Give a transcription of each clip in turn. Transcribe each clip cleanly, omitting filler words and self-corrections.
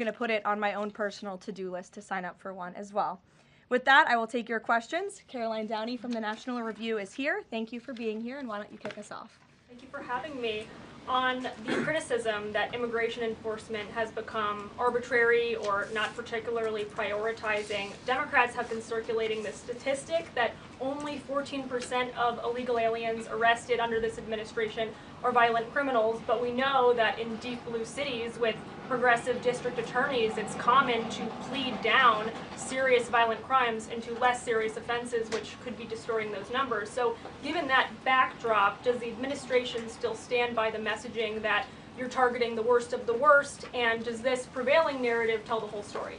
going to put it on my own personal to-do list to sign up for one as well. With that, I will take your questions. Karoline Downey from the National Review is here. Thank you for being here, and why don't you kick us off? Thank you for having me. On the criticism that immigration enforcement has become arbitrary or not particularly prioritizing, Democrats have been circulating this statistic that only 14% of illegal aliens arrested under this administration are violent criminals, but we know that in deep blue cities with progressive district attorneys, it's common to plead down serious violent crimes into less serious offenses, which could be distorting those numbers. So given that backdrop, does the administration still stand by the messaging that you're targeting the worst of the worst, and does this prevailing narrative tell the whole story?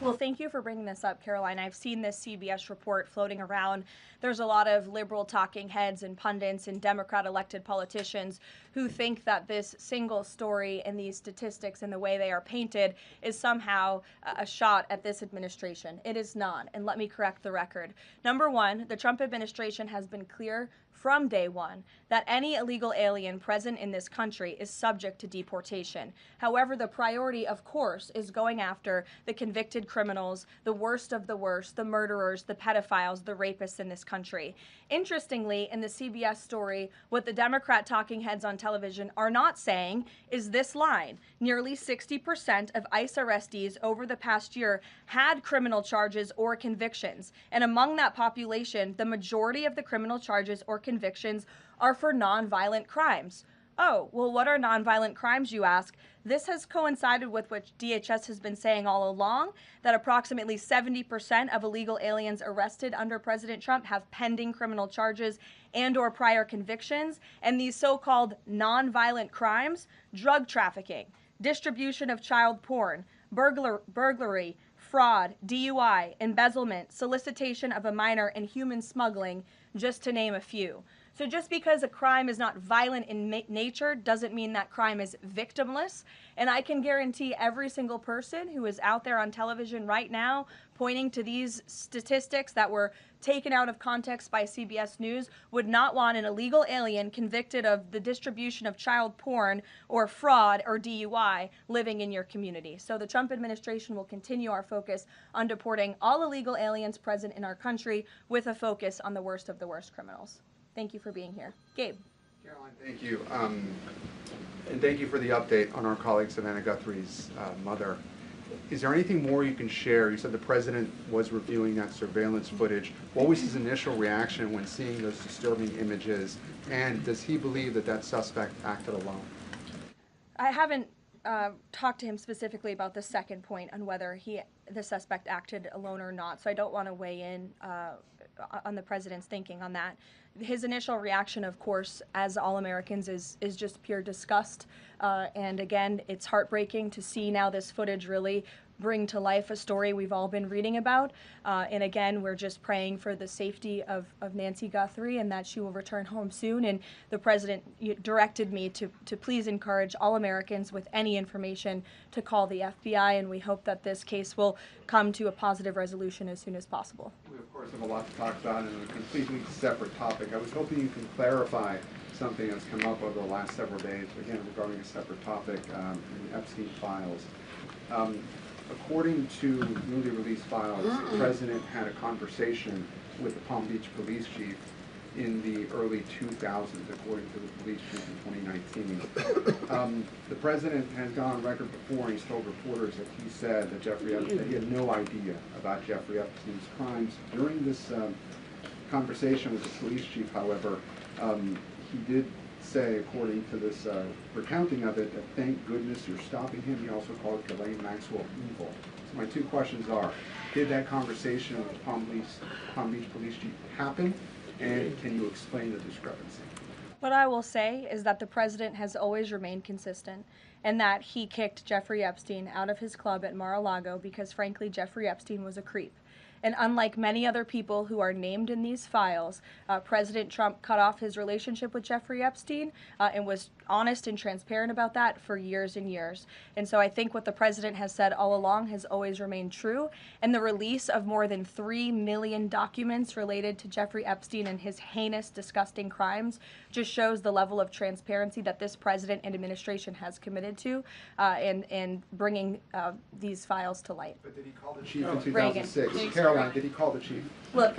Well, thank you for bringing this up, Karoline. I've seen this CBS report floating around. There's a lot of liberal talking heads and pundits and Democrat elected politicians who think that this single story and these statistics and the way they are painted is somehow a shot at this administration. It is not, and let me correct the record. Number one, the Trump administration has been clear from day one that any illegal alien present in this country is subject to deportation. However, the priority, of course, is going after the convicted criminals, the worst of the worst, the murderers, the pedophiles, the rapists in this country. Interestingly, in the CBS story, what the Democrat talking heads on television are not saying is this line. Nearly 60% of ICE arrestees over the past year had criminal charges or convictions. And among that population, the majority of the criminal charges or convictions are for nonviolent crimes. Oh, well, what are nonviolent crimes, you ask? This has coincided with what DHS has been saying all along, that approximately 70% of illegal aliens arrested under President Trump have pending criminal charges and or prior convictions. And these so-called nonviolent crimes, drug trafficking, distribution of child porn, burglary, fraud, DUI, embezzlement, solicitation of a minor, and human smuggling, just to name a few. So just because a crime is not violent in nature doesn't mean that crime is victimless. And I can guarantee every single person who is out there on television right now pointing to these statistics that were taken out of context by CBS News would not want an illegal alien convicted of the distribution of child porn or fraud or DUI living in your community. So the Trump administration will continue our focus on deporting all illegal aliens present in our country with a focus on the worst of the worst criminals. Thank you for being here. Gabe. Karoline, thank you. And thank you for the update on our colleague Savannah Guthrie's mother. Is there anything more you can share? You said the president was reviewing that surveillance footage. What was his initial reaction when seeing those disturbing images? And does he believe that that suspect acted alone? I haven't talked to him specifically about the second point on whether the suspect acted alone or not, so I don't want to weigh in on the president's thinking on that. His initial reaction, of course, as all Americans, is just pure disgust. And again, it's heartbreaking to see now this footage really bring to life a story we've all been reading about. And again, we're just praying for the safety of Nancy Guthrie and that she will return home soon. And the president directed me to please encourage all Americans with any information to call the FBI, and we hope that this case will come to a positive resolution as soon as possible. We, of course, have a lot to talk about in a completely separate topic. I was hoping you can clarify something that's come up over the last several days, again, regarding a separate topic in the Epstein files. According to newly released files, the president had a conversation with the Palm Beach police chief in the early 2000s, according to the police chief in 2019. The president has gone on record before, and he's told reporters that he said that that he had no idea about Jeffrey Epstein's crimes. During this conversation with the police chief, however, he did say, according to this recounting of it, that thank goodness you're stopping him. He also called Karoline Maxwell evil. So my two questions are, did that conversation with the Palm Beach police chief happen? And can you explain the discrepancy? What I will say is that the president has always remained consistent, and that he kicked Jeffrey Epstein out of his club at Mar-a-Lago because, frankly, Jeffrey Epstein was a creep. And unlike many other people who are named in these files, President Trump cut off his relationship with Jeffrey Epstein and was honest and transparent about that for years and years. And so I think what the president has said all along has always remained true. And the release of more than 3 million documents related to Jeffrey Epstein and his heinous, disgusting crimes just shows the level of transparency that this president and administration has committed to in bringing these files to light. But did he call the chief in Reagan. 2006? Karoline, did he call the chief? Look,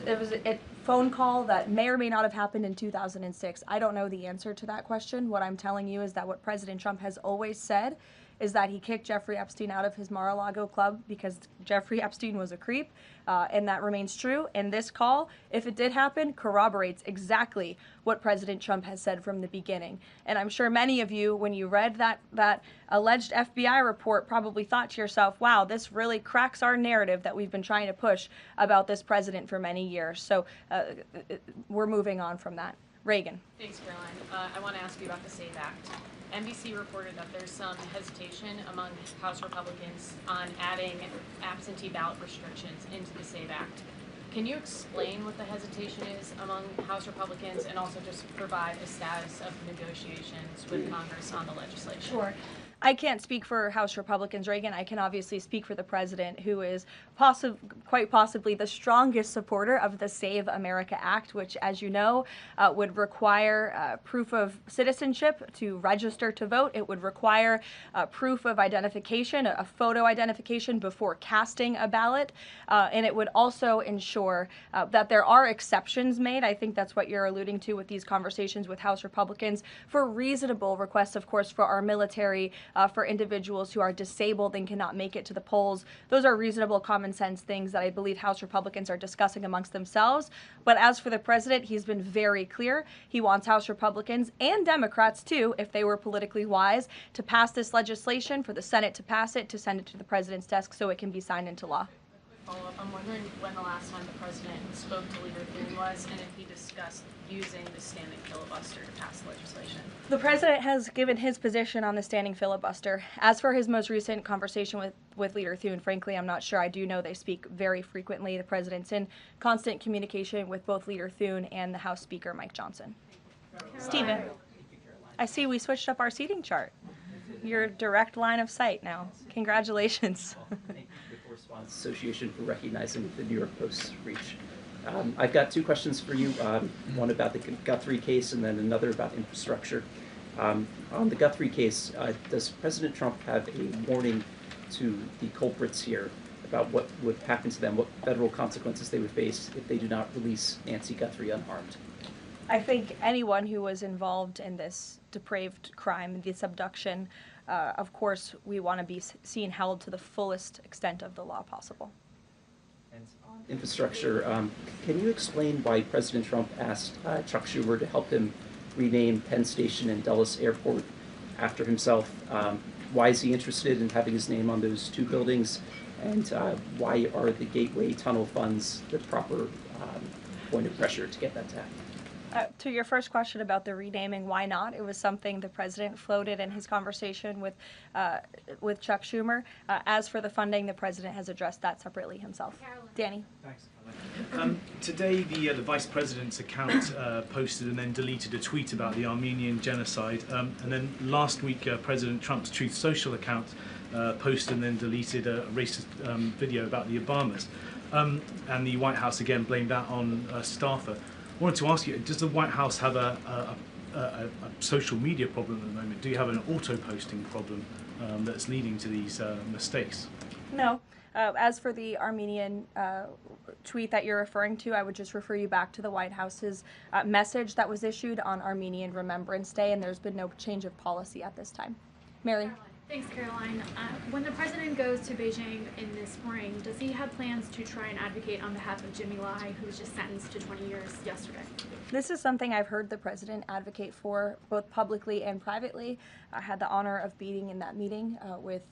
it was a phone call that may or may not have happened in 2006. I don't know the answer to that question. What I'm telling you is that what President Trump has always said is that he kicked Jeffrey Epstein out of his Mar-a-Lago club because Jeffrey Epstein was a creep, and that remains true. And this call, if it did happen, corroborates exactly what President Trump has said from the beginning. And I'm sure many of you, when you read that alleged FBI report, probably thought to yourself, wow, this really cracks our narrative that we've been trying to push about this president for many years. So we're moving on from that. Reagan. Thanks, Caroline. I want to ask you about the SAVE Act. NBC reported that there's some hesitation among House Republicans on adding absentee ballot restrictions into the SAVE Act. Can you explain what the hesitation is among House Republicans and also just provide a status of negotiations with Congress on the legislation? Sure. I can't speak for House Republicans, Reagan. I can obviously speak for the president, who is quite possibly the strongest supporter of the Save America Act, which, as you know, would require proof of citizenship to register to vote. It would require proof of identification, a photo identification before casting a ballot. And it would also ensure that there are exceptions made. I think that's what you're alluding to with these conversations with House Republicans for reasonable requests, of course, for our military, for individuals who are disabled and cannot make it to the polls. Those are reasonable, common sense things that I believe House Republicans are discussing amongst themselves. But as for the president, he's been very clear. He wants House Republicans and Democrats, too, if they were politically wise, to pass this legislation, for the Senate to pass it, to send it to the president's desk so it can be signed into law. Follow-up. I'm wondering when the last time the president spoke to Leader Thune was, and if he discussed using the standing filibuster to pass legislation. The president has given his position on the standing filibuster. As for his most recent conversation with Leader Thune, frankly, I'm not sure. I do know they speak very frequently. The president's in constant communication with both Leader Thune and the House Speaker, Mike Johnson. Stephen, I see we switched up our seating chart. Your direct line of sight now. Congratulations. Thank you to the Correspondents Association for recognizing the New York Post's reach. I've got two questions for you, one about the Guthrie case and then another about infrastructure. On the Guthrie case, does President Trump have a warning to the culprits here about what would happen to them, what federal consequences they would face if they do not release Nancy Guthrie unharmed? I think anyone who was involved in this depraved crime, this abduction, of course, we want to be seen held to the fullest extent of the law possible. And on infrastructure, can you explain why President Trump asked Chuck Schumer to help him rename Penn Station and Dulles Airport after himself? Why is he interested in having his name on those two buildings? And why are the Gateway Tunnel funds the proper point of pressure to get that to happen? To your first question about the renaming, why not? It was something the president floated in his conversation with Chuck Schumer. As for the funding, the president has addressed that separately himself. Caroline. Danny. Thanks, Caroline. Today, the vice president's account posted and then deleted a tweet about the Armenian genocide. And then last week, President Trump's Truth Social account posted and then deleted a racist video about the Obamas. And the White House again blamed that on a staffer. I wanted to ask you, does the White House have a social media problem at the moment? Do you have an auto-posting problem that's leading to these mistakes? No. As for the Armenian tweet that you're referring to, I would just refer you back to the White House's message that was issued on Armenian Remembrance Day, and there's been no change of policy at this time. Mary? Thanks, Caroline. When the president goes to Beijing in the spring, does he have plans to try and advocate on behalf of Jimmy Lai, who was just sentenced to 20 years yesterday? This is something I've heard the president advocate for both publicly and privately. I had the honor of being in that meeting with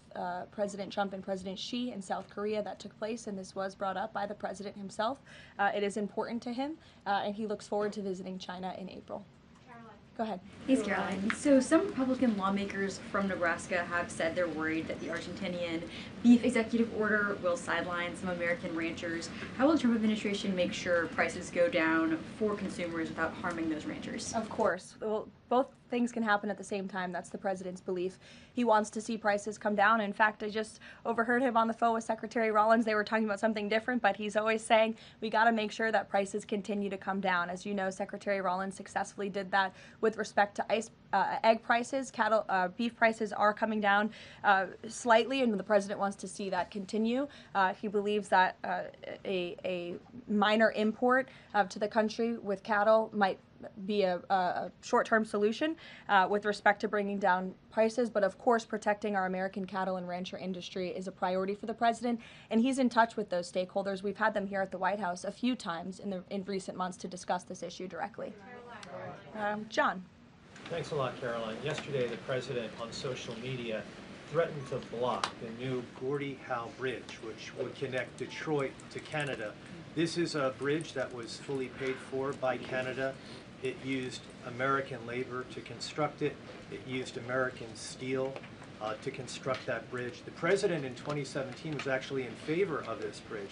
President Trump and President Xi in South Korea that took place, and this was brought up by the president himself. It is important to him, and he looks forward to visiting China in April. Go ahead. Thanks, Caroline. So some Republican lawmakers from Nebraska have said they're worried that the Argentinian beef executive order will sideline some American ranchers. How will the Trump administration make sure prices go down for consumers without harming those ranchers? Of course. Well, both things can happen at the same time. That's the president's belief. He wants to see prices come down. In fact, I just overheard him on the phone with Secretary Rollins. They were talking about something different, but he's always saying we got to make sure that prices continue to come down. As you know, Secretary Rollins successfully did that with respect to egg prices. Beef prices are coming down slightly, and the president wants to see that continue. He believes that a minor import to the country with cattle might be a short-term solution with respect to bringing down prices, but of course protecting our American cattle and rancher industry is a priority for the president, and he's in touch with those stakeholders. We've had them here at the White House a few times in recent months to discuss this issue directly. John. Thanks a lot, Caroline. Yesterday, the president on social media threatened to block the new Gordie Howe Bridge, which would connect Detroit to Canada. This is a bridge that was fully paid for by Canada. It used American labor to construct it. It used American steel to construct that bridge. The president in 2017 was actually in favor of this bridge,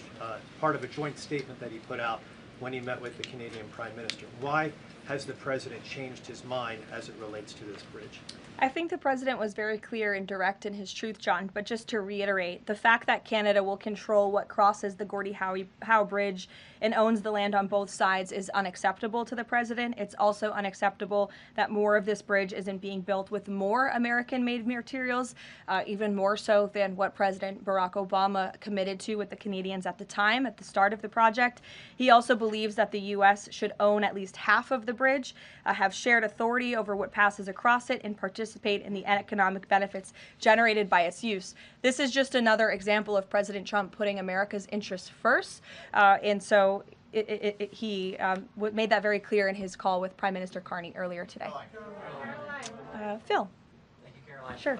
part of a joint statement that he put out when he met with the Canadian Prime Minister. Why has the president changed his mind as it relates to this bridge? I think the president was very clear and direct in his truth, John, but just to reiterate, the fact that Canada will control what crosses the Gordie Howe Bridge and owns the land on both sides is unacceptable to the president. It's also unacceptable that more of this bridge isn't being built with more American-made materials, even more so than what President Barack Obama committed to with the Canadians at the time, at the start of the project. He also believes that the U.S. should own at least half of the bridge, have shared authority over what passes across it, and participate in the economic benefits generated by its use. This is just another example of President Trump putting America's interests first, and so he made that very clear in his call with Prime Minister Carney earlier today. Phil. Thank you, Caroline. Sure.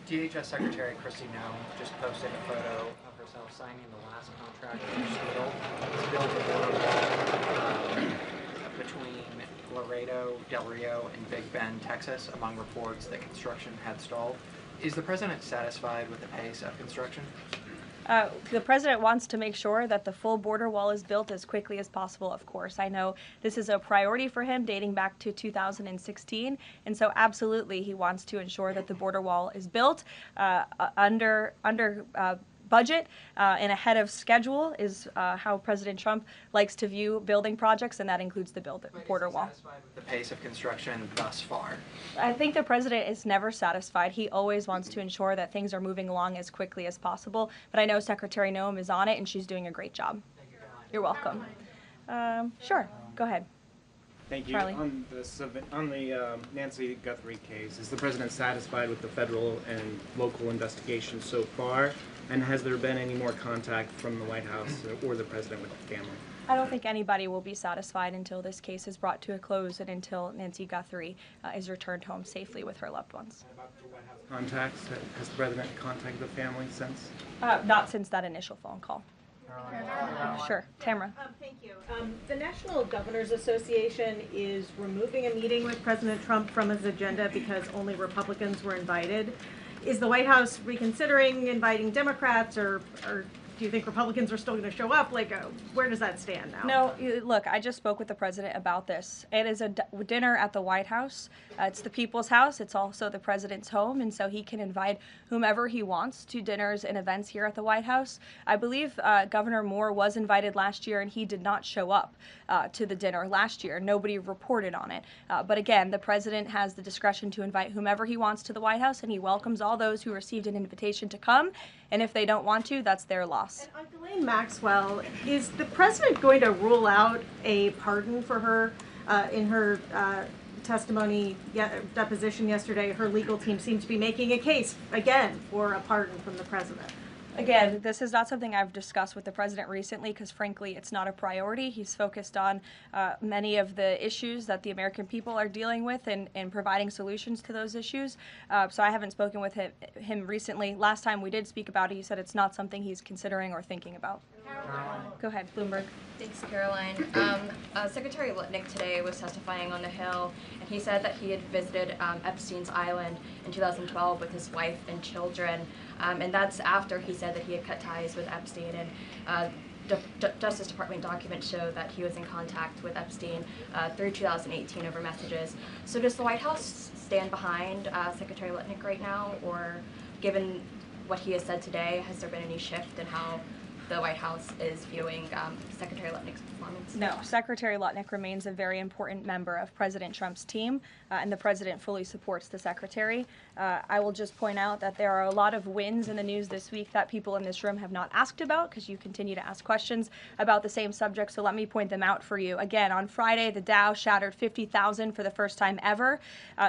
DHS Secretary Kristi Noem just posted a photo of herself signing the last contract for to build a border wall between Laredo, Del Rio, and Big Bend, Texas, among reports that construction had stalled. Is the president satisfied with the pace of construction? The president wants to make sure that the full border wall is built as quickly as possible, of course. I know this is a priority for him dating back to 2016, and so absolutely he wants to ensure that the border wall is built under budget and ahead of schedule is how President Trump likes to view building projects, and that includes the border wall. Satisfied with the pace of construction thus far? I think the president is never satisfied. He always wants to ensure that things are moving along as quickly as possible, but I know Secretary Noem is on it, and she's doing a great job. Thank you, Caroline. You're welcome. Sure, go ahead. Thank you. Charlie. On the Nancy Guthrie case, is the president satisfied with the federal and local investigations so far? And has there been any more contact from the White House or the president with the family? I don't think anybody will be satisfied until this case is brought to a close and until Nancy Guthrie is returned home safely with her loved ones. And about the White House contacts, has the president contacted the family since? Not since that initial phone call. Sure. Tamara. Thank you. The National Governors Association is removing a meeting with President Trump from his agenda because only Republicans were invited. Is the White House reconsidering inviting Democrats, or do you think Republicans are still going to show up? Where does that stand now? No, look, I just spoke with the president about this. It is a dinner at the White House. It's the people's house. It's also the president's home, and so he can invite whomever he wants to dinners and events here at the White House. I believe Governor Moore was invited last year, and he did not show up to the dinner last year. Nobody reported on it. But again, the president has the discretion to invite whomever he wants to the White House, and he welcomes all those who received an invitation to come. And if they don't want to, that's their loss. And on Ghislaine Maxwell, is the president going to rule out a pardon for her in her testimony deposition yesterday? Her legal team seemed to be making a case again for a pardon from the president. Again, this is not something I've discussed with the president recently because, frankly, it's not a priority. He's focused on many of the issues that the American people are dealing with and providing solutions to those issues. So I haven't spoken with him recently. Last time we did speak about it, he said it's not something he's considering or thinking about. Go ahead, Bloomberg. Thanks, Caroline. Secretary Lutnick today was testifying on the Hill, and he said that he had visited Epstein's island in 2012 with his wife and children, and that's after he said that he had cut ties with Epstein, and Justice Department documents show that he was in contact with Epstein through 2018 over messages. So does the White House stand behind Secretary Lutnick right now, or given what he has said today, has there been any shift in how the White House is viewing Secretary Lutnick's performance? No, Secretary Lutnick remains a very important member of President Trump's team, and the president fully supports the secretary. I will just point out that there are a lot of wins in the news this week that people in this room have not asked about because you continue to ask questions about the same subject, so let me point them out for you. Again, on Friday, the Dow shattered 50,000 for the first time ever.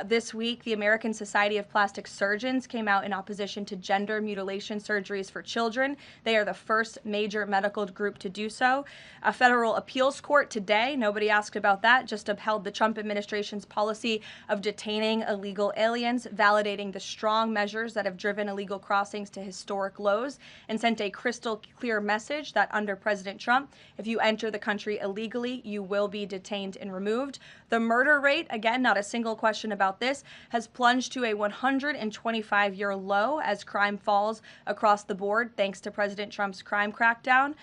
This week, the American Society of Plastic Surgeons came out in opposition to gender mutilation surgeries for children. They are the first major medical group to do so. A federal appeals court today, nobody asked about that, just upheld the Trump administration's policy of detaining illegal aliens, validating the strong measures that have driven illegal crossings to historic lows, and sent a crystal clear message that under President Trump, if you enter the country illegally, you will be detained and removed. The murder rate, again, not a single question about this, has plunged to a 125-year low as crime falls across the board thanks to President Trump's crime crackdown.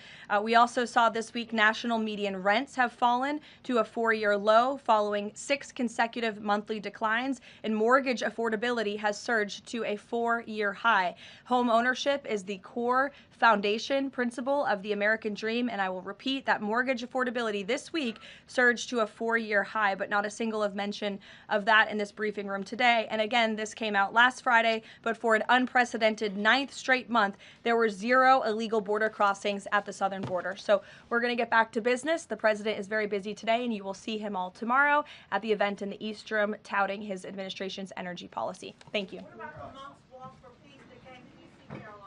We also saw this week national median rents have fallen to a 4-year low following 6 consecutive monthly declines, and mortgage affordability has surged to a 4-year high. Home ownership is the core foundation principle of the American dream, and I will repeat that mortgage affordability this week surged to a 4-year high, but not a single of mention of that in this briefing room today. And again, this came out last Friday, but for an unprecedented 9th straight month, there were 0 illegal border crossings at the southern border. So we're going to get back to business. The president is very busy today, and you will see him all tomorrow at the event in the East Room touting his administration's energy policy. Thank you. What about the month's walk for peace that came to DC, Carolina?